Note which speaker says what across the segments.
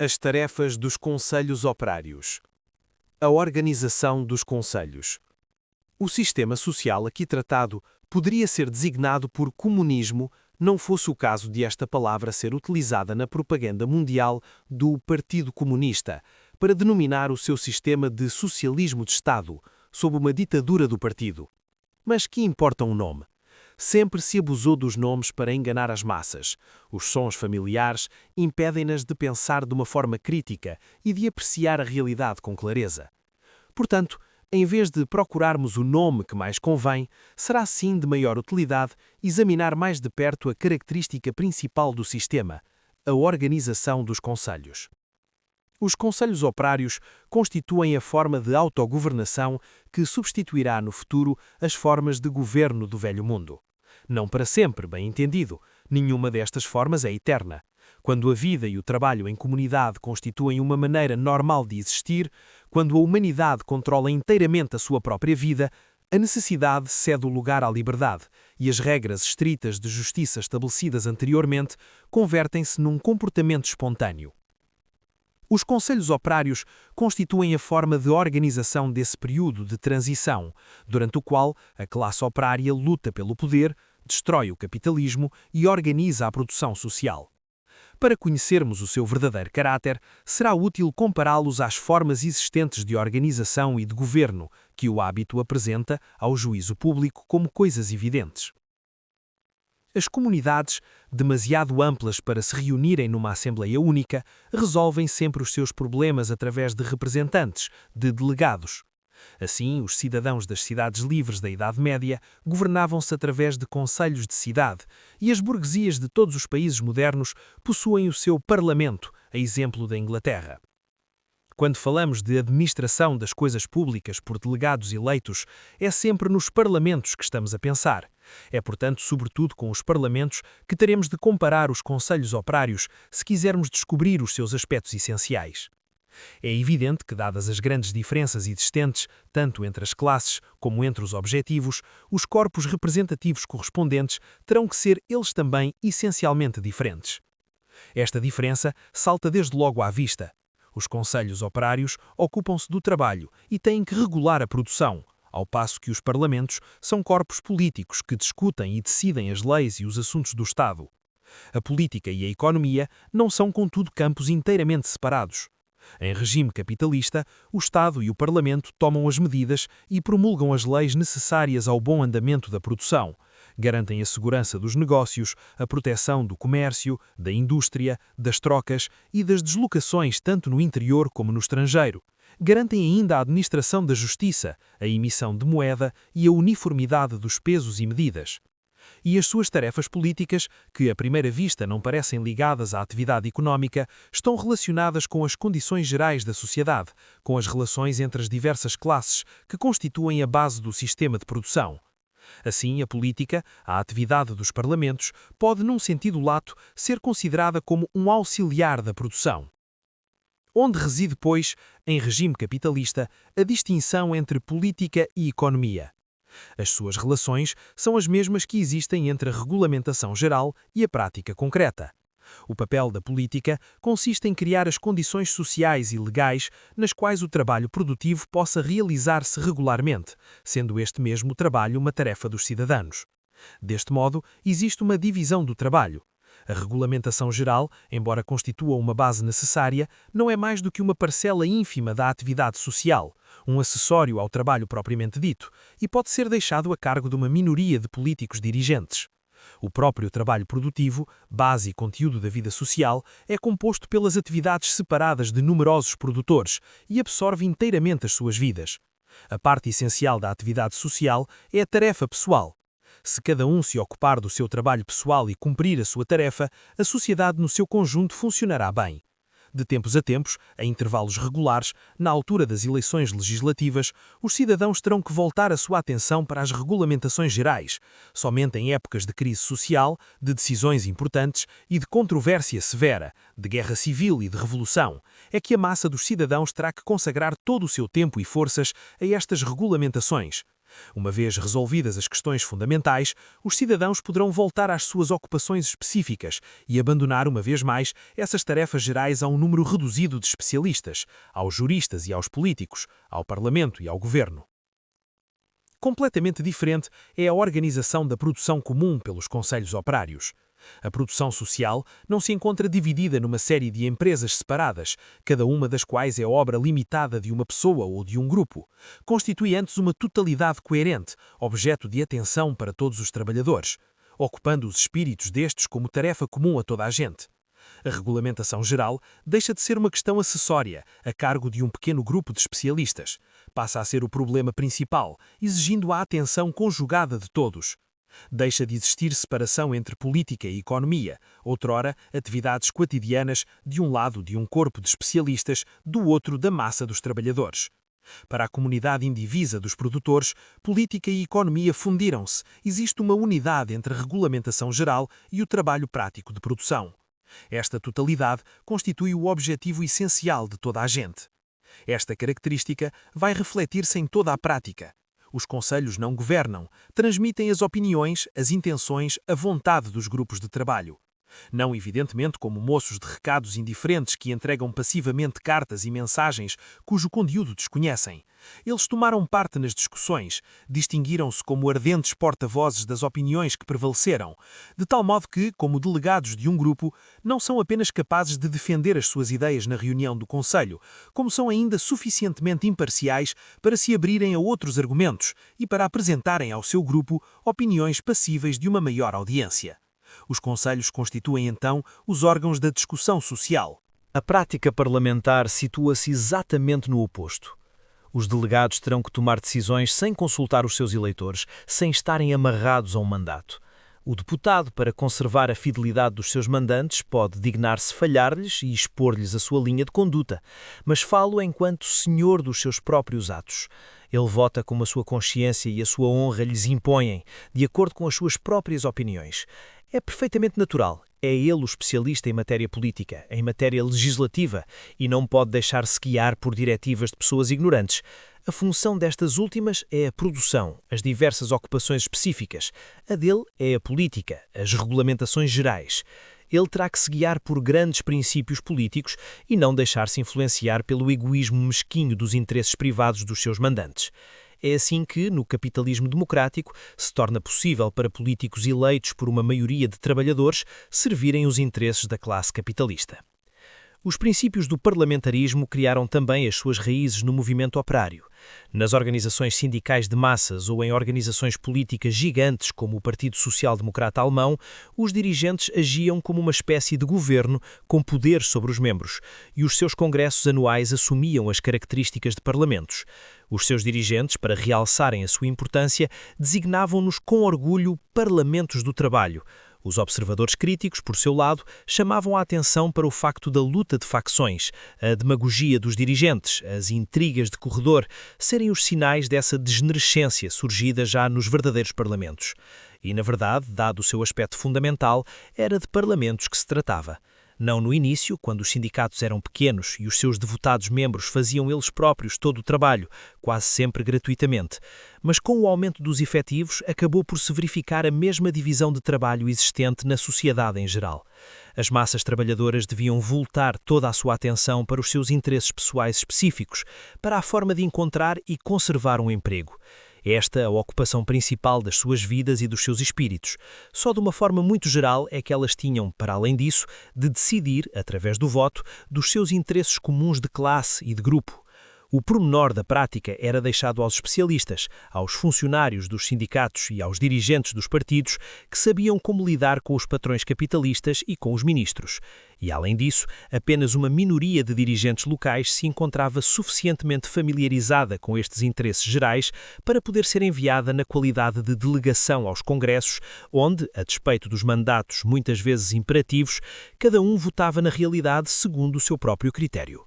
Speaker 1: As tarefas dos conselhos operários. A organização dos conselhos. O sistema social aqui tratado poderia ser designado por comunismo, não fosse o caso de esta palavra ser utilizada na propaganda mundial do Partido Comunista, para denominar o seu sistema de socialismo de Estado, sob uma ditadura do partido. Mas que importa um nome? Sempre se abusou dos nomes para enganar as massas. Os sons familiares impedem-nas de pensar de uma forma crítica e de apreciar a realidade com clareza. Portanto, em vez de procurarmos o nome que mais convém, será sim de maior utilidade examinar mais de perto a característica principal do sistema, a organização dos conselhos. Os conselhos operários constituem a forma de autogovernação que substituirá no futuro as formas de governo do velho mundo. Não para sempre, bem entendido, nenhuma destas formas é eterna. Quando a vida e o trabalho em comunidade constituem uma maneira normal de existir, quando a humanidade controla inteiramente a sua própria vida, a necessidade cede o lugar à liberdade e as regras estritas de justiça estabelecidas anteriormente convertem-se num comportamento espontâneo. Os conselhos operários constituem a forma de organização desse período de transição, durante o qual a classe operária luta pelo poder, destrói o capitalismo e organiza a produção social. Para conhecermos o seu verdadeiro caráter, será útil compará-los às formas existentes de organização e de governo que o hábito apresenta ao juízo público como coisas evidentes. As comunidades, demasiado amplas para se reunirem numa Assembleia Única, resolvem sempre os seus problemas através de representantes, de delegados. Assim, os cidadãos das cidades livres da Idade Média governavam-se através de conselhos de cidade, e as burguesias de todos os países modernos possuem o seu parlamento, a exemplo da Inglaterra. Quando falamos de administração das coisas públicas por delegados eleitos, é sempre nos parlamentos que estamos a pensar. É, portanto, sobretudo com os parlamentos que teremos de comparar os conselhos operários se quisermos descobrir os seus aspectos essenciais. É evidente que, dadas as grandes diferenças existentes, tanto entre as classes como entre os objetivos, os corpos representativos correspondentes terão que ser eles também essencialmente diferentes. Esta diferença salta desde logo à vista. Os conselhos operários ocupam-se do trabalho e têm que regular a produção, ao passo que os parlamentos são corpos políticos que discutem e decidem as leis e os assuntos do Estado. A política e a economia não são, contudo, campos inteiramente separados. Em regime capitalista, o Estado e o Parlamento tomam as medidas e promulgam as leis necessárias ao bom andamento da produção, garantem a segurança dos negócios, a proteção do comércio, da indústria, das trocas e das deslocações tanto no interior como no estrangeiro. Garantem ainda a administração da justiça, a emissão de moeda e a uniformidade dos pesos e medidas. E as suas tarefas políticas, que à primeira vista não parecem ligadas à atividade económica, estão relacionadas com as condições gerais da sociedade, com as relações entre as diversas classes que constituem a base do sistema de produção. Assim, a política, a atividade dos parlamentos, pode, num sentido lato, ser considerada como um auxiliar da produção. Onde reside, pois, em regime capitalista, a distinção entre política e economia? As suas relações são as mesmas que existem entre a regulamentação geral e a prática concreta. O papel da política consiste em criar as condições sociais e legais nas quais o trabalho produtivo possa realizar-se regularmente, sendo este mesmo trabalho uma tarefa dos cidadãos. Deste modo, existe uma divisão do trabalho. A regulamentação geral, embora constitua uma base necessária, não é mais do que uma parcela ínfima da atividade social, um acessório ao trabalho propriamente dito, e pode ser deixado a cargo de uma minoria de políticos dirigentes. O próprio trabalho produtivo, base e conteúdo da vida social, é composto pelas atividades separadas de numerosos produtores e absorve inteiramente as suas vidas. A parte essencial da atividade social é a tarefa pessoal. Se cada um se ocupar do seu trabalho pessoal e cumprir a sua tarefa, a sociedade no seu conjunto funcionará bem. De tempos a tempos, a intervalos regulares, na altura das eleições legislativas, os cidadãos terão que voltar a sua atenção para as regulamentações gerais. Somente em épocas de crise social, de decisões importantes e de controvérsia severa, de guerra civil e de revolução, é que a massa dos cidadãos terá que consagrar todo o seu tempo e forças a estas regulamentações. Uma vez resolvidas as questões fundamentais, os cidadãos poderão voltar às suas ocupações específicas e abandonar, uma vez mais, essas tarefas gerais a um número reduzido de especialistas, aos juristas e aos políticos, ao Parlamento e ao Governo. Completamente diferente é a organização da produção comum pelos conselhos operários. A produção social não se encontra dividida numa série de empresas separadas, cada uma das quais é obra limitada de uma pessoa ou de um grupo. Constitui antes uma totalidade coerente, objeto de atenção para todos os trabalhadores, ocupando os espíritos destes como tarefa comum a toda a gente. A regulamentação geral deixa de ser uma questão acessória, a cargo de um pequeno grupo de especialistas. Passa a ser o problema principal, exigindo a atenção conjugada de todos. Deixa de existir separação entre política e economia, outrora atividades quotidianas, de um lado de um corpo de especialistas, do outro da massa dos trabalhadores. Para a comunidade indivisa dos produtores, política e economia fundiram-se. Existe uma unidade entre a regulamentação geral e o trabalho prático de produção. Esta totalidade constitui o objetivo essencial de toda a gente. Esta característica vai refletir-se em toda a prática. Os conselhos não governam, transmitem as opiniões, as intenções, a vontade dos grupos de trabalho. Não evidentemente como moços de recados indiferentes que entregam passivamente cartas e mensagens cujo conteúdo desconhecem. Eles tomaram parte nas discussões, distinguiram-se como ardentes porta-vozes das opiniões que prevaleceram, de tal modo que, como delegados de um grupo, não são apenas capazes de defender as suas ideias na reunião do Conselho, como são ainda suficientemente imparciais para se abrirem a outros argumentos e para apresentarem ao seu grupo opiniões passíveis de uma maior audiência. Os conselhos constituem, então, os órgãos da discussão social.
Speaker 2: A prática parlamentar situa-se exatamente no oposto. Os delegados terão que tomar decisões sem consultar os seus eleitores, sem estarem amarrados a um mandato. O deputado, para conservar a fidelidade dos seus mandantes, pode dignar-se falhar-lhes e expor-lhes a sua linha de conduta, mas falo enquanto senhor dos seus próprios atos. Ele vota como a sua consciência e a sua honra lhes impõem, de acordo com as suas próprias opiniões. É perfeitamente natural. É ele o especialista em matéria política, em matéria legislativa, e não pode deixar-se guiar por diretivas de pessoas ignorantes. A função destas últimas é a produção, as diversas ocupações específicas. A dele é a política, as regulamentações gerais. Ele terá que se guiar por grandes princípios políticos e não deixar-se influenciar pelo egoísmo mesquinho dos interesses privados dos seus mandantes. É assim que, no capitalismo democrático, se torna possível para políticos eleitos por uma maioria de trabalhadores servirem os interesses da classe capitalista. Os princípios do parlamentarismo criaram também as suas raízes no movimento operário. Nas organizações sindicais de massas ou em organizações políticas gigantes como o Partido Social Democrata Alemão, os dirigentes agiam como uma espécie de governo com poder sobre os membros, e os seus congressos anuais assumiam as características de parlamentos. Os seus dirigentes, para realçarem a sua importância, designavam-nos com orgulho Parlamentos do Trabalho. Os observadores críticos, por seu lado, chamavam a atenção para o facto da luta de facções, a demagogia dos dirigentes, as intrigas de corredor, serem os sinais dessa degenerescência surgida já nos verdadeiros parlamentos. E, na verdade, dado o seu aspecto fundamental, era de parlamentos que se tratava. Não no início, quando os sindicatos eram pequenos e os seus devotados membros faziam eles próprios todo o trabalho, quase sempre gratuitamente. Mas com o aumento dos efetivos, acabou por se verificar a mesma divisão de trabalho existente na sociedade em geral. As massas trabalhadoras deviam voltar toda a sua atenção para os seus interesses pessoais específicos, para a forma de encontrar e conservar um emprego. Esta a ocupação principal das suas vidas e dos seus espíritos. Só de uma forma muito geral é que elas tinham, para além disso, de decidir, através do voto, dos seus interesses comuns de classe e de grupo. O pormenor da prática era deixado aos especialistas, aos funcionários dos sindicatos e aos dirigentes dos partidos que sabiam como lidar com os patrões capitalistas e com os ministros. E, além disso, apenas uma minoria de dirigentes locais se encontrava suficientemente familiarizada com estes interesses gerais para poder ser enviada na qualidade de delegação aos congressos, onde, a despeito dos mandatos muitas vezes imperativos, cada um votava na realidade segundo o seu próprio critério.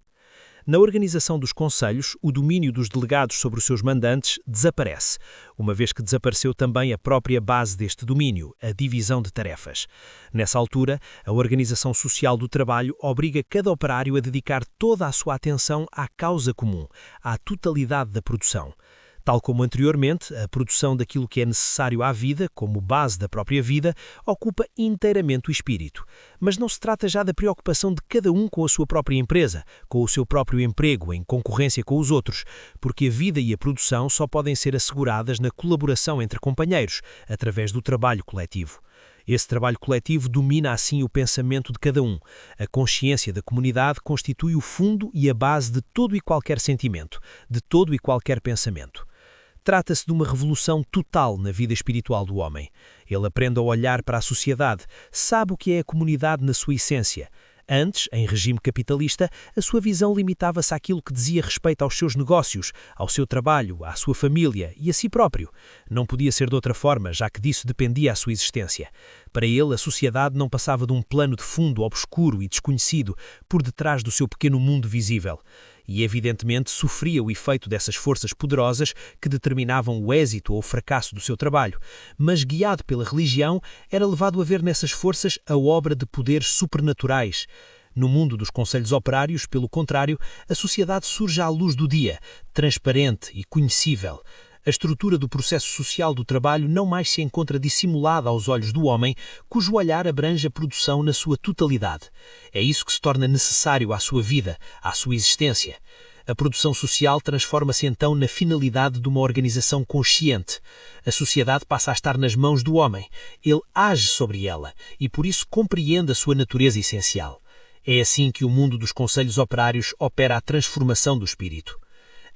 Speaker 2: Na organização dos conselhos, o domínio dos delegados sobre os seus mandantes desaparece, uma vez que desapareceu também a própria base deste domínio, a divisão de tarefas. Nessa altura, a organização social do trabalho obriga cada operário a dedicar toda a sua atenção à causa comum, à totalidade da produção. Tal como anteriormente, a produção daquilo que é necessário à vida, como base da própria vida, ocupa inteiramente o espírito. Mas não se trata já da preocupação de cada um com a sua própria empresa, com o seu próprio emprego, em concorrência com os outros, porque a vida e a produção só podem ser asseguradas na colaboração entre companheiros, através do trabalho coletivo. Esse trabalho coletivo domina assim o pensamento de cada um. A consciência da comunidade constitui o fundo e a base de todo e qualquer sentimento, de todo e qualquer pensamento. Trata-se de uma revolução total na vida espiritual do homem. Ele aprende a olhar para a sociedade, sabe o que é a comunidade na sua essência. Antes, em regime capitalista, a sua visão limitava-se àquilo que dizia respeito aos seus negócios, ao seu trabalho, à sua família e a si próprio. Não podia ser de outra forma, já que disso dependia a sua existência. Para ele, a sociedade não passava de um plano de fundo obscuro e desconhecido por detrás do seu pequeno mundo visível. E, evidentemente, sofria o efeito dessas forças poderosas que determinavam o êxito ou o fracasso do seu trabalho, mas, guiado pela religião, era levado a ver nessas forças a obra de poderes supernaturais. No mundo dos conselhos operários, pelo contrário, a sociedade surge à luz do dia, transparente e conhecível. A estrutura do processo social do trabalho não mais se encontra dissimulada aos olhos do homem, cujo olhar abrange a produção na sua totalidade. É isso que se torna necessário à sua vida, à sua existência. A produção social transforma-se então na finalidade de uma organização consciente. A sociedade passa a estar nas mãos do homem. Ele age sobre ela e por isso compreende a sua natureza essencial. É assim que o mundo dos conselhos operários opera a transformação do espírito.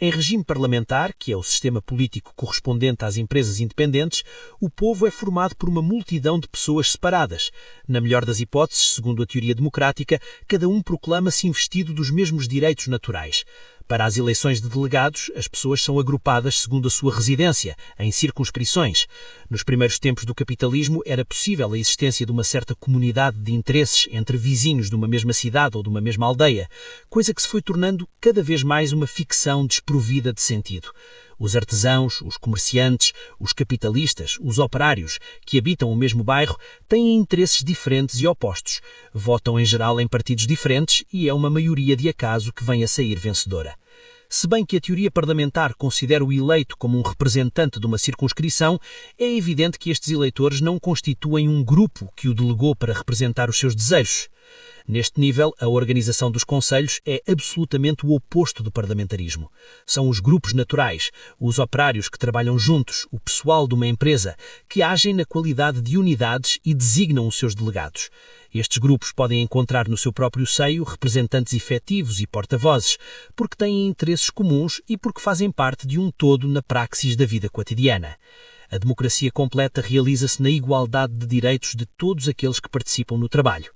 Speaker 2: Em regime parlamentar, que é o sistema político correspondente às empresas independentes, o povo é formado por uma multidão de pessoas separadas. Na melhor das hipóteses, segundo a teoria democrática, cada um proclama-se investido dos mesmos direitos naturais. Para as eleições de delegados, as pessoas são agrupadas segundo a sua residência, em circunscrições. Nos primeiros tempos do capitalismo, era possível a existência de uma certa comunidade de interesses entre vizinhos de uma mesma cidade ou de uma mesma aldeia, coisa que se foi tornando cada vez mais uma ficção desprovida de sentido. Os artesãos, os comerciantes, os capitalistas, os operários, que habitam o mesmo bairro, têm interesses diferentes e opostos. Votam em geral em partidos diferentes e é uma maioria de acaso que vem a sair vencedora. Se bem que a teoria parlamentar considera o eleito como um representante de uma circunscrição, é evidente que estes eleitores não constituem um grupo que o delegou para representar os seus desejos. Neste nível, a organização dos conselhos é absolutamente o oposto do parlamentarismo. São os grupos naturais, os operários que trabalham juntos, o pessoal de uma empresa, que agem na qualidade de unidades e designam os seus delegados. Estes grupos podem encontrar no seu próprio seio representantes efetivos e porta-vozes, porque têm interesses comuns e porque fazem parte de um todo na praxis da vida cotidiana. A democracia completa realiza-se na igualdade de direitos de todos aqueles que participam no trabalho.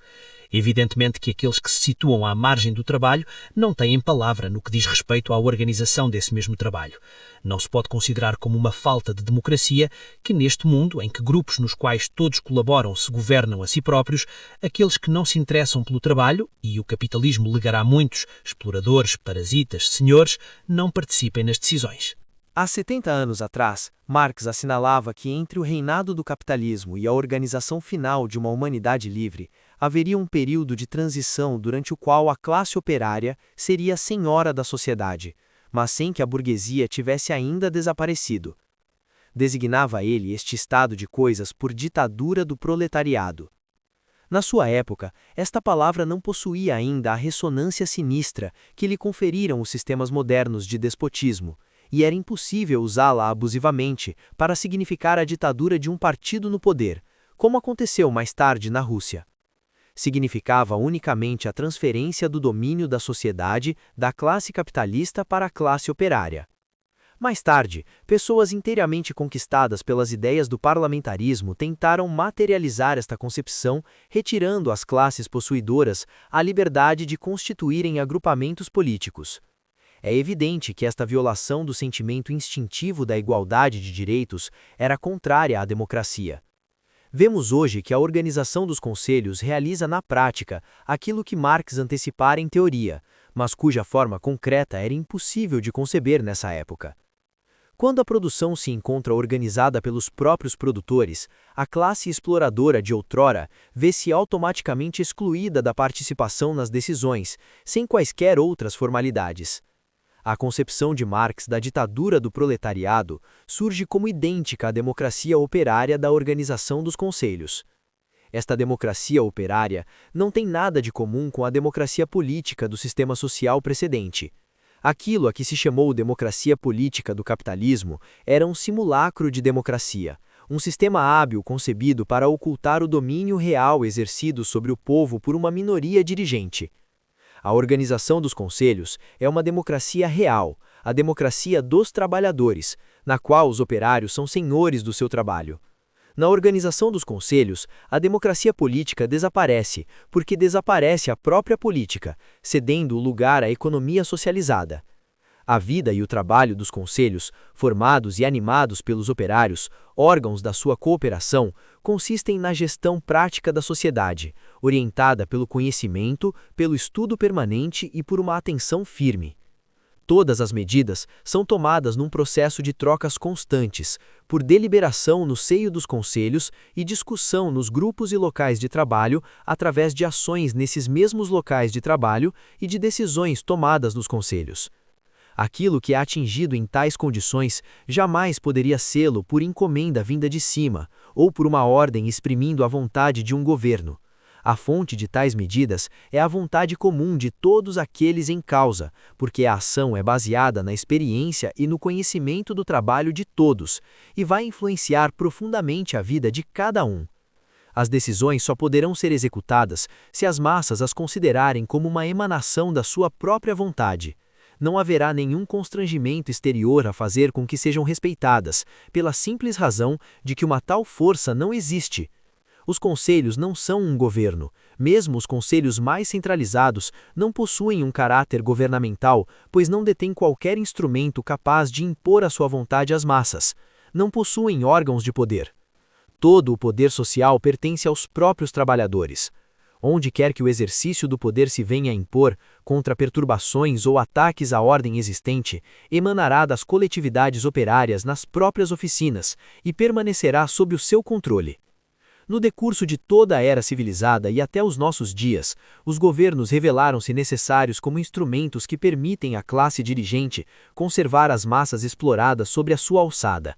Speaker 2: Evidentemente que aqueles que se situam à margem do trabalho não têm palavra no que diz respeito à organização desse mesmo trabalho. Não se pode considerar como uma falta de democracia que neste mundo, em que grupos nos quais todos colaboram se governam a si próprios, aqueles que não se interessam pelo trabalho, e o capitalismo legará muitos, exploradores, parasitas, senhores, não participem nas decisões.
Speaker 1: Há 70 anos atrás, Marx assinalava que entre o reinado do capitalismo e a organização final de uma humanidade livre, haveria um período de transição durante o qual a classe operária seria senhora da sociedade, mas sem que a burguesia tivesse ainda desaparecido. Designava ele este estado de coisas por ditadura do proletariado. Na sua época, esta palavra não possuía ainda a ressonância sinistra que lhe conferiram os sistemas modernos de despotismo, e era impossível usá-la abusivamente para significar a ditadura de um partido no poder, como aconteceu mais tarde na Rússia. Significava unicamente a transferência do domínio da sociedade da classe capitalista para a classe operária. Mais tarde, pessoas inteiramente conquistadas pelas ideias do parlamentarismo tentaram materializar esta concepção, retirando às classes possuidoras a liberdade de constituírem agrupamentos políticos. É evidente que esta violação do sentimento instintivo da igualdade de direitos era contrária à democracia. Vemos hoje que a organização dos conselhos realiza na prática aquilo que Marx antecipara em teoria, mas cuja forma concreta era impossível de conceber nessa época. Quando a produção se encontra organizada pelos próprios produtores, a classe exploradora de outrora vê-se automaticamente excluída da participação nas decisões, sem quaisquer outras formalidades.
Speaker 3: A concepção de Marx da ditadura do proletariado surge como idêntica à democracia operária da organização dos conselhos. Esta democracia operária não tem nada de comum com a democracia política do sistema social precedente. Aquilo a que se chamou democracia política do capitalismo era um simulacro de democracia, um sistema hábil concebido para ocultar o domínio real exercido sobre o povo por uma minoria dirigente. A organização dos conselhos é uma democracia real, a democracia dos trabalhadores, na qual os operários são senhores do seu trabalho. Na organização dos conselhos, a democracia política desaparece, porque desaparece a própria política, cedendo o lugar à economia socializada. A vida e o trabalho dos conselhos, formados e animados pelos operários, órgãos da sua cooperação, consistem na gestão prática da sociedade, orientada pelo conhecimento, pelo estudo permanente e por uma atenção firme. Todas as medidas são tomadas num processo de trocas constantes, por deliberação no seio dos conselhos e discussão nos grupos e locais de trabalho através de ações nesses mesmos locais de trabalho e de decisões tomadas nos conselhos. Aquilo que é atingido em tais condições jamais poderia sê-lo por encomenda vinda de cima, ou por uma ordem exprimindo a vontade de um governo. A fonte de tais medidas é a vontade comum de todos aqueles em causa, porque a ação é baseada na experiência e no conhecimento do trabalho de todos, e vai influenciar profundamente a vida de cada um. As decisões só poderão ser executadas se as massas as considerarem como uma emanação da sua própria vontade. Não haverá nenhum constrangimento exterior a fazer com que sejam respeitadas, pela simples razão de que uma tal força não existe. Os conselhos não são um governo. Mesmo os conselhos mais centralizados não possuem um caráter governamental, pois não detêm qualquer instrumento capaz de impor a sua vontade às massas. Não possuem órgãos de poder. Todo o poder social pertence aos próprios trabalhadores. Onde quer que o exercício do poder se venha a impor, contra perturbações ou ataques à ordem existente, emanará das coletividades operárias nas próprias oficinas e permanecerá sob o seu controle. No decurso de toda a era civilizada e até os nossos dias, os governos revelaram-se necessários como instrumentos que permitem à classe dirigente conservar as massas exploradas sobre a sua alçada.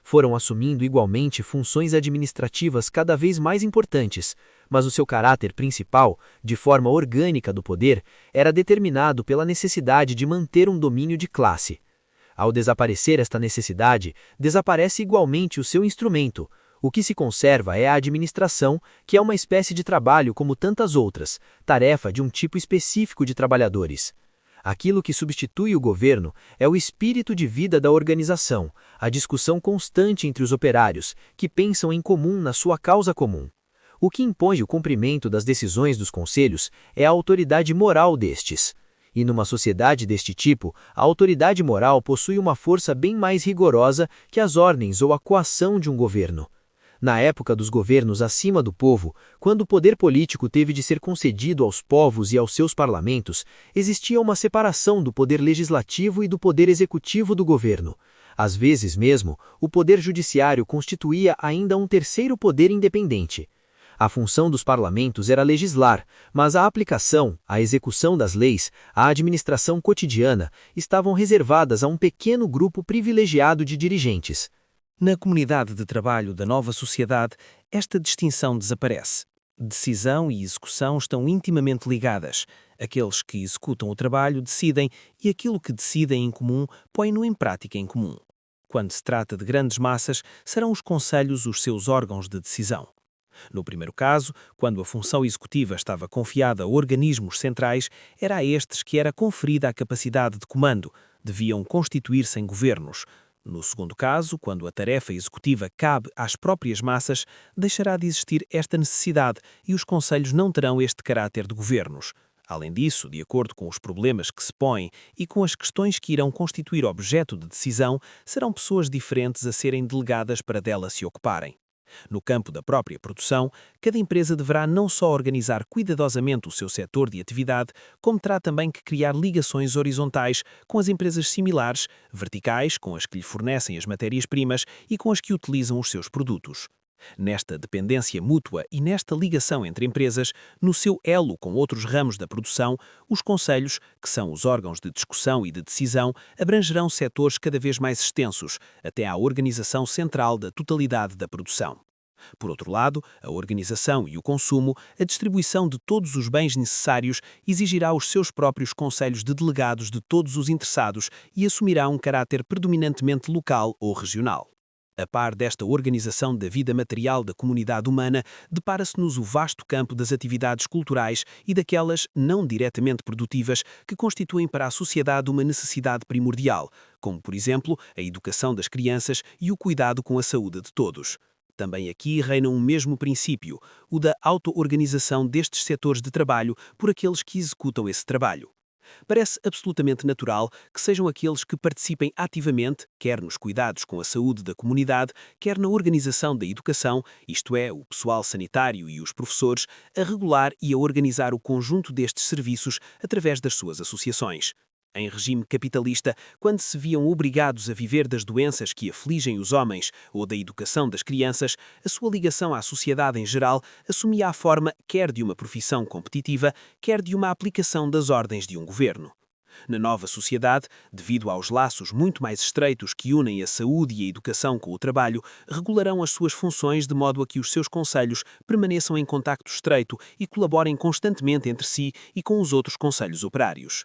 Speaker 3: Foram assumindo igualmente funções administrativas cada vez mais importantes, mas o seu caráter principal, de forma orgânica do poder, era determinado pela necessidade de manter um domínio de classe. Ao desaparecer esta necessidade, desaparece igualmente o seu instrumento. O que se conserva é a administração, que é uma espécie de trabalho como tantas outras, tarefa de um tipo específico de trabalhadores. Aquilo que substitui o governo é o espírito de vida da organização, a discussão constante entre os operários, que pensam em comum na sua causa comum. O que impõe o cumprimento das decisões dos conselhos é a autoridade moral destes. E numa sociedade deste tipo, a autoridade moral possui uma força bem mais rigorosa que as ordens ou a coação de um governo. Na época dos governos acima do povo, quando o poder político teve de ser concedido aos povos e aos seus parlamentos, existia uma separação do poder legislativo e do poder executivo do governo. Às vezes mesmo, o poder judiciário constituía ainda um terceiro poder independente. A função dos parlamentos era legislar, mas a aplicação, a execução das leis, a administração cotidiana estavam reservadas a um pequeno grupo privilegiado de dirigentes.
Speaker 2: Na comunidade de trabalho da nova sociedade, esta distinção desaparece. Decisão e execução estão intimamente ligadas. Aqueles que executam o trabalho decidem e aquilo que decidem em comum põem-no em prática em comum. Quando se trata de grandes massas, serão os conselhos os seus órgãos de decisão. No primeiro caso, quando a função executiva estava confiada a organismos centrais, era a estes que era conferida a capacidade de comando, deviam constituir-se em governos. No segundo caso, quando a tarefa executiva cabe às próprias massas, deixará de existir esta necessidade e os conselhos não terão este caráter de governos. Além disso, de acordo com os problemas que se põem e com as questões que irão constituir objeto de decisão, serão pessoas diferentes a serem delegadas para dela se ocuparem. No campo da própria produção, cada empresa deverá não só organizar cuidadosamente o seu setor de atividade, como terá também que criar ligações horizontais com as empresas similares, verticais, com as que lhe fornecem as matérias-primas e com as que utilizam os seus produtos.
Speaker 4: Nesta dependência mútua e nesta ligação entre empresas, no seu elo com outros ramos da produção, os conselhos, que são os órgãos de discussão e de decisão, abrangerão setores cada vez mais extensos, até à organização central da totalidade da produção. Por outro lado, a organização e o consumo, a distribuição de todos os bens necessários exigirá os seus próprios conselhos de delegados de todos os interessados e assumirá um caráter predominantemente local ou regional. A par desta organização da vida material da comunidade humana, depara-se-nos o vasto campo das atividades culturais e daquelas não diretamente produtivas que constituem para a sociedade uma necessidade primordial, como, por exemplo, a educação das crianças e o cuidado com a saúde de todos. Também aqui reina um mesmo princípio, o da auto-organização destes setores de trabalho por aqueles que executam esse trabalho. Parece absolutamente natural que sejam aqueles que participem ativamente, quer nos cuidados com a saúde da comunidade, quer na organização da educação, isto é, o pessoal sanitário e os professores, a regular e a organizar o conjunto destes serviços através das suas associações. Em regime capitalista, quando se viam obrigados a viver das doenças que afligem os homens ou da educação das crianças, a sua ligação à sociedade em geral assumia a forma quer de uma profissão competitiva, quer de uma aplicação das ordens de um governo. Na nova sociedade, devido aos laços muito mais estreitos que unem a saúde e a educação com o trabalho, regularão as suas funções de modo a que os seus conselhos permaneçam em contacto estreito e colaborem constantemente entre si e com os outros conselhos operários.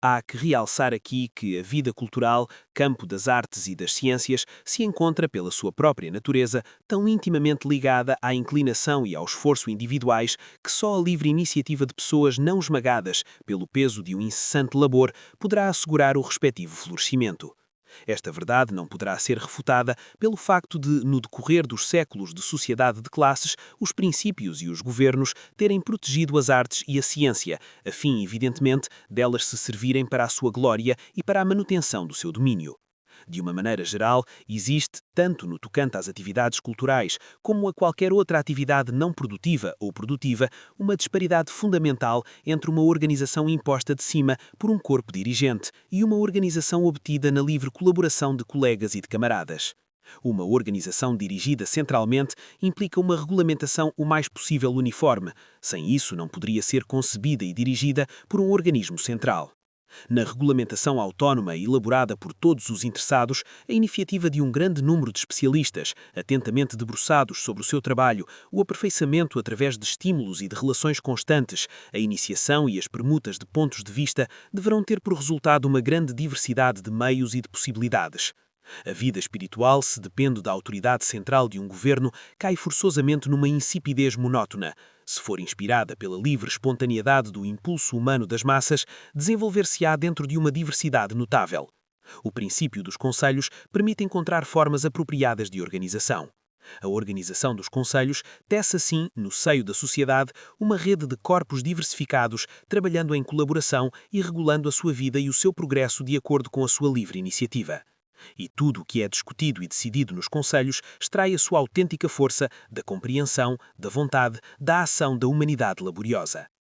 Speaker 4: Há que realçar aqui que a vida cultural, campo das artes e das ciências, se encontra, pela sua própria natureza, tão intimamente ligada à inclinação e ao esforço individuais que só a livre iniciativa de pessoas não esmagadas pelo peso de um incessante labor poderá assegurar o respectivo florescimento. Esta verdade não poderá ser refutada pelo facto de, no decorrer dos séculos de sociedade de classes, os princípios e os governos terem protegido as artes e a ciência, a fim, evidentemente, delas se servirem para a sua glória e para a manutenção do seu domínio. De uma maneira geral, existe, tanto no tocante às atividades culturais como a qualquer outra atividade não produtiva ou produtiva, uma disparidade fundamental entre uma organização imposta de cima por um corpo dirigente e uma organização obtida na livre colaboração de colegas e de camaradas. Uma organização dirigida centralmente implica uma regulamentação o mais possível uniforme. Sem isso, não poderia ser concebida e dirigida por um organismo central. Na regulamentação autónoma elaborada por todos os interessados, a iniciativa de um grande número de especialistas, atentamente debruçados sobre o seu trabalho, o aperfeiçoamento através de estímulos e de relações constantes, a iniciação e as permutas de pontos de vista deverão ter por resultado uma grande diversidade de meios e de possibilidades. A vida espiritual, se depende da autoridade central de um governo, cai forçosamente numa insipidez monótona. Se for inspirada pela livre espontaneidade do impulso humano das massas, desenvolver-se-á dentro de uma diversidade notável. O princípio dos conselhos permite encontrar formas apropriadas de organização. A organização dos conselhos tece assim, no seio da sociedade, uma rede de corpos diversificados, trabalhando em colaboração e regulando a sua vida e o seu progresso de acordo com a sua livre iniciativa. E tudo o que é discutido e decidido nos conselhos extrai a sua autêntica força da compreensão, da vontade, da ação da humanidade laboriosa.